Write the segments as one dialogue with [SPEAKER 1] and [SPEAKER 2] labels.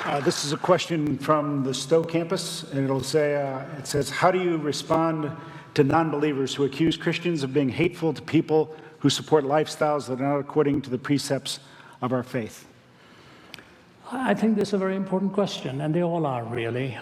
[SPEAKER 1] This is a question from the Stowe campus, and it says, how do you respond to non-believers who accuse Christians of being hateful to people who support lifestyles that are not according to the precepts of our faith?
[SPEAKER 2] I think this is a very important question, and they all are really.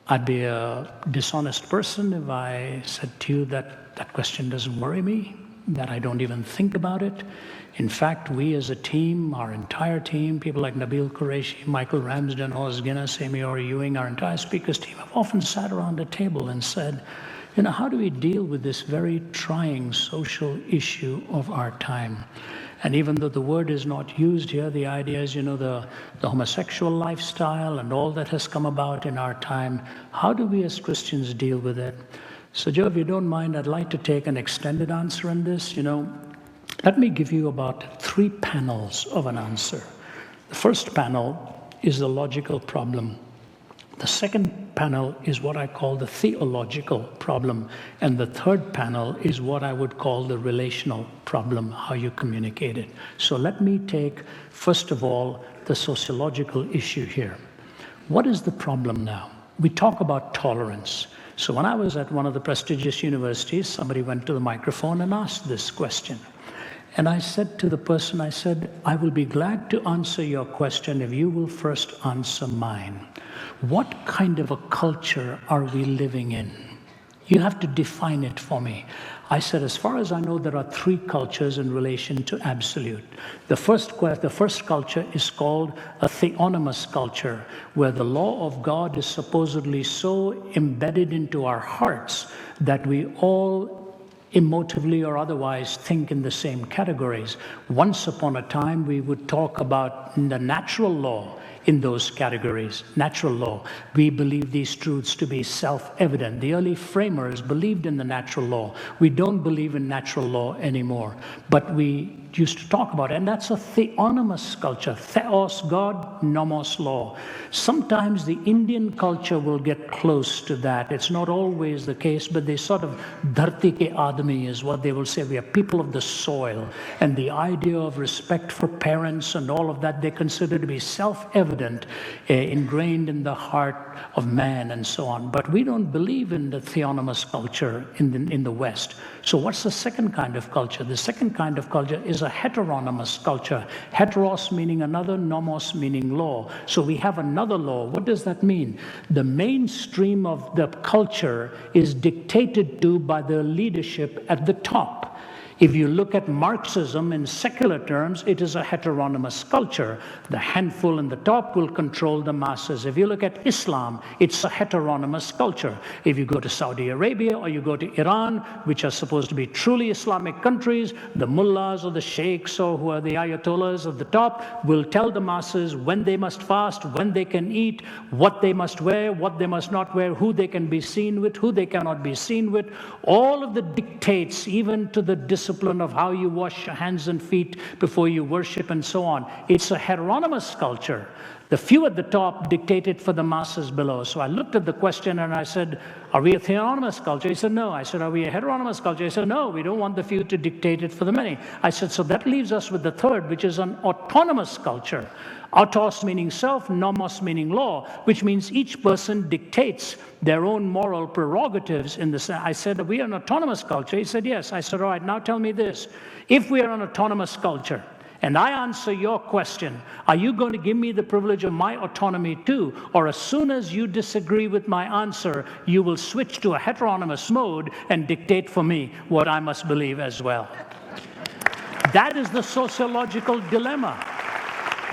[SPEAKER 2] I'd be a dishonest person if I said to you that that question doesn't worry me, that I don't even think about it. In fact, we as a team, our entire team, people like Nabil Qureshi, Michael Ramsden, Oz Guinness, Amy Orr Ewing, our entire speakers team have often sat around a table and said, you know, how do we deal with this very trying social issue of our time? And even though the word is not used here, the idea is, you know, the homosexual lifestyle and all that has come about in our time, how do we as Christians deal with it? So Joe, if you don't mind, I'd like to take an extended answer on this. You know, let me give you about 3 panels of an answer. The first panel is the logical problem. The second panel is what I call the theological problem. And the third panel is what I would call the relational problem, how you communicate it. So let me take, first of all, the sociological issue here. What is the problem now? We talk about tolerance. So when I was at one of the prestigious universities, somebody went to the microphone and asked this question. And I said to the person, I said, I will be glad to answer your question if you will first answer mine. What kind of a culture are we living in? You have to define it for me. I said, as far as I know, there are 3 cultures in relation to absolute. The first culture is called a theonomous culture, where the law of God is supposedly so embedded into our hearts that we all emotively or otherwise think in the same categories. Once upon a time, we would talk about the natural law in those categories, natural law. We believe these truths to be self-evident. The early framers believed in the natural law. We don't believe in natural law anymore, but we used to talk about it, and that's a theonomous culture. Theos, God, nomos, law. Sometimes the Indian culture will get close to that. It's not always the case, but they sort of, dharti ke aadmi is what they will say. We are people of the soil. And the idea of respect for parents and all of that, they consider to be self-evident, ingrained in the heart of man and so on. But we don't believe in the theonomous culture in the West. So what's the second kind of culture? The second kind of culture is a heteronymous culture. Heteros meaning another, nomos meaning law. So we have another law. What does that mean? The mainstream of the culture is dictated to by the leadership at the top. If you look at Marxism in secular terms, it is a heteronymous culture. The handful in the top will control the masses. If you look at Islam, it's a heteronymous culture. If you go to Saudi Arabia or you go to Iran, which are supposed to be truly Islamic countries, the mullahs or the sheikhs or who are the ayatollahs at the top will tell the masses when they must fast, when they can eat, what they must wear, what they must not wear, who they can be seen with, who they cannot be seen with. All of the dictates, even to the discipline of how you wash your hands and feet before you worship and so on. It's a heteronymous culture. The few at the top dictate it for the masses below. So I looked at the question and I said, are we a theonomous culture? He said, no. I said, are we a heteronymous culture? He said, no, we don't want the few to dictate it for the many. I said, so that leaves us with the third, which is an autonomous culture. Autos meaning self, nomos meaning law, which means each person dictates their own moral prerogatives in the. I said, are we an autonomous culture? He said, yes. I said, all right, now tell me this. If we are an autonomous culture, and I answer your question, are you going to give me the privilege of my autonomy too? Or as soon as you disagree with my answer, you will switch to a heteronymous mode and dictate for me what I must believe as well? That is the sociological dilemma.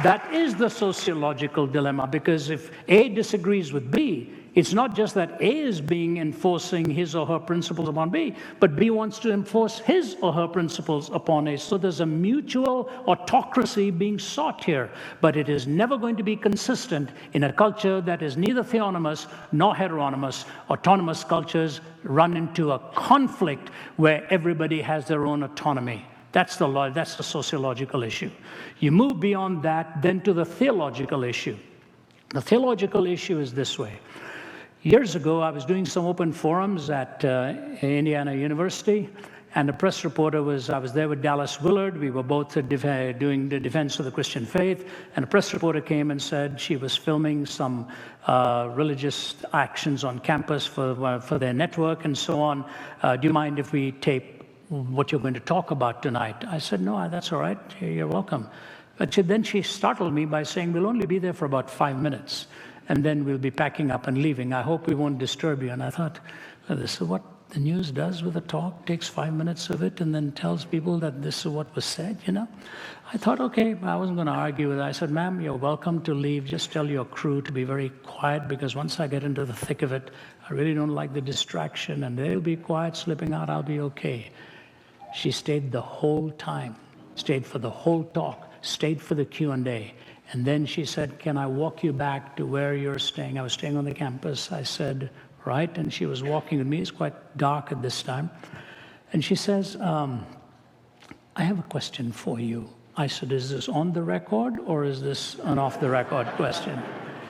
[SPEAKER 2] That is the sociological dilemma, because if A disagrees with B, it's not just that A is enforcing his or her principles upon B, but B wants to enforce his or her principles upon A. So there's a mutual autocracy being sought here, but it is never going to be consistent in a culture that is neither theonomous nor heteronymous. Autonomous cultures run into a conflict where everybody has their own autonomy. That's the sociological issue. You move beyond that, then to the theological issue. The theological issue is this way. Years ago, I was doing some open forums at Indiana University, and the press reporter I was there with Dallas Willard. We were both doing the defense of the Christian faith. And a press reporter came and said she was filming some religious actions on campus for their network and so on. Do you mind if we tape what you're going to talk about tonight? I said, no, that's all right. You're welcome. But then she startled me by saying, we'll only be there for about 5 minutes, and then we'll be packing up and leaving. I hope we won't disturb you. And I thought, well, this is what the news does with a talk, takes 5 minutes of it and then tells people that this is what was said, I thought, okay, I wasn't going to argue with her. I said, ma'am, you're welcome to leave. Just tell your crew to be very quiet, because once I get into the thick of it, I really don't like the distraction, and they'll be quiet, slipping out, I'll be okay. She stayed the whole time, stayed for the whole talk, stayed for the Q&A. And then she said, can I walk you back to where you're staying? I was staying on the campus. I said, right. And she was walking with me. It's quite dark at this time. And she says, I have a question for you. I said, is this on the record or is this an off the record question?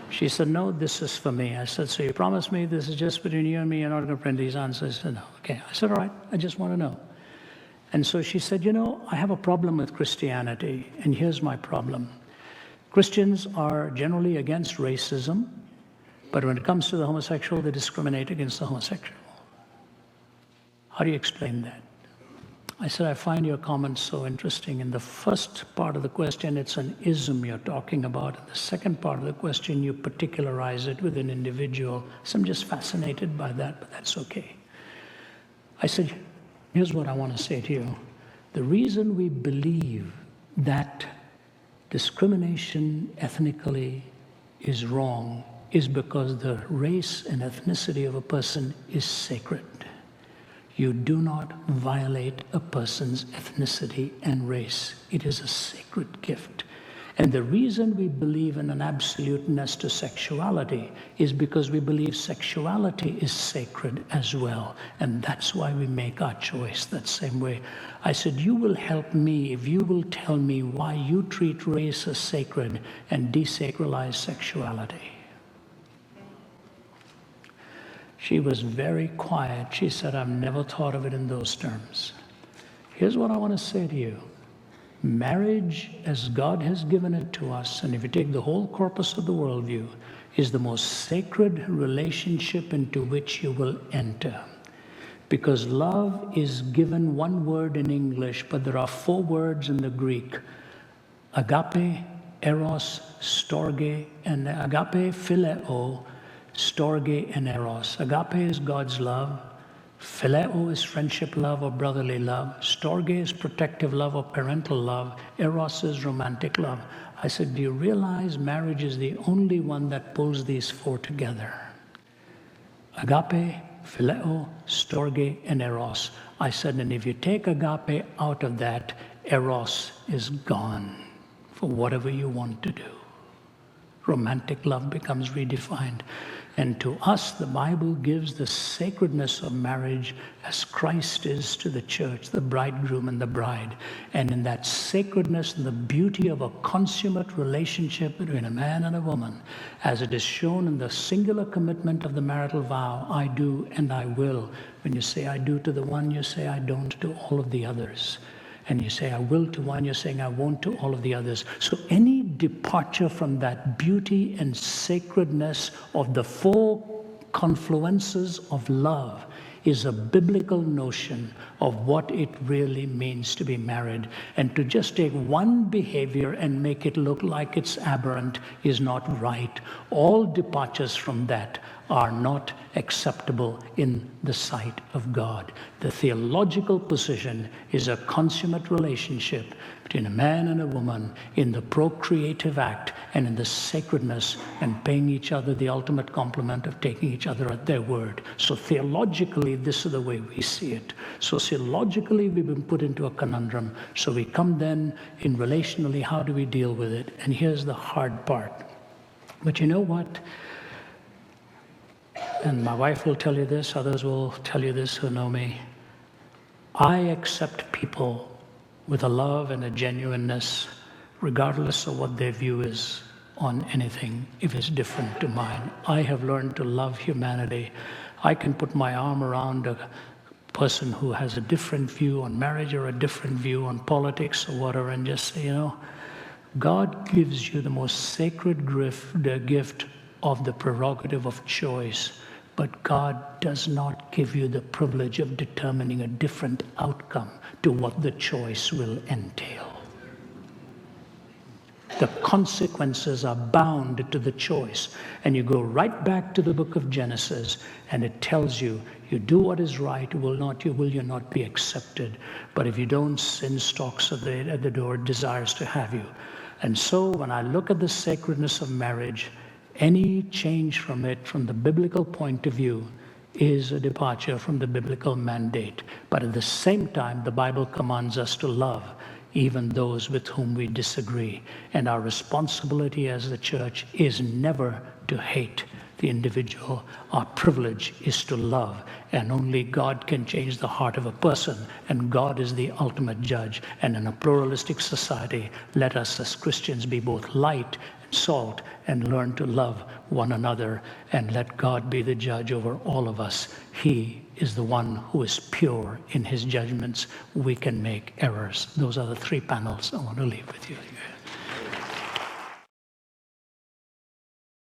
[SPEAKER 2] She said, no, this is for me. I said, so you promise me this is just between you and me? You're not going to print these answers? She said, no. Okay. I said, all right. I just want to know. And so she said, I have a problem with Christianity, and here's my problem. Christians are generally against racism, but when it comes to the homosexual, they discriminate against the homosexual. How do you explain that? I said, I find your comments so interesting. In the first part of the question, it's an ism you're talking about. In the second part of the question, you particularize it with an individual. So I'm just fascinated by that, but that's okay. I said, here's what I want to say to you. The reason we believe that discrimination ethnically is wrong is because the race and ethnicity of a person is sacred. You do not violate a person's ethnicity and race. It is a sacred gift. And the reason we believe in an absoluteness to sexuality is because we believe sexuality is sacred as well. And that's why we make our choice that same way. I said, you will help me if you will tell me why you treat race as sacred and desacralize sexuality. She was very quiet. She said, I've never thought of it in those terms. Here's what I want to say to you. Marriage, as God has given it to us, and if you take the whole corpus of the worldview, is the most sacred relationship into which you will enter. Because love is given one word in English, but there are 4 words in the Greek. Agape, eros, storge, and agape, phileo, storge, and eros. Agape is God's love. Phileo is friendship love or brotherly love. Storge is protective love or parental love. Eros is romantic love. I said, do you realize marriage is the only one that pulls these 4 together? Agape, phileo, storge, and eros. I said, and if you take agape out of that, eros is gone for whatever you want to do. Romantic love becomes redefined. And to us, the Bible gives the sacredness of marriage as Christ is to the church, the bridegroom and the bride. And in that sacredness and the beauty of a consummate relationship between a man and a woman, as it is shown in the singular commitment of the marital vow, I do and I will. When you say I do to the one, you say I don't to all of the others. And you say I will to one, you're saying I won't to all of the others. So any departure from that beauty and sacredness of the 4 confluences of love is a biblical notion of what it really means to be married. And to just take one behavior and make it look like it's aberrant is not right. All departures from that are not acceptable in the sight of God. The theological position is a consummate relationship between a man and a woman in the procreative act and in the sacredness and paying each other the ultimate compliment of taking each other at their word. So theologically, this is the way we see it. Sociologically, we've been put into a conundrum. So we come then in relationally, how do we deal with it? And here's the hard part. But you know what? And my wife will tell you this, others will tell you this who know me. I accept people with a love and a genuineness, regardless of what their view is on anything, if it's different to mine. I have learned to love humanity. I can put my arm around a person who has a different view on marriage or a different view on politics or whatever, and just say, God gives you the most sacred gift, the gift of the prerogative of choice, but God does not give you the privilege of determining a different outcome to what the choice will entail. The consequences are bound to the choice. And you go right back to the book of Genesis, and it tells you, you do what is right, will you not be accepted. But if you don't, sin stalks at the door, desires to have you. And so when I look at the sacredness of marriage, any change from it, from the biblical point of view, is a departure from the biblical mandate. But at the same time, the Bible commands us to love even those with whom we disagree. And our responsibility as the church is never to hate the individual. Our privilege is to love. And only God can change the heart of a person. And God is the ultimate judge. And in a pluralistic society, let us as Christians be both light and salt and learn to love one another. And let God be the judge over all of us. He is the one who is pure in his judgments. We can make errors. Those are the 3 panels I want to leave with you.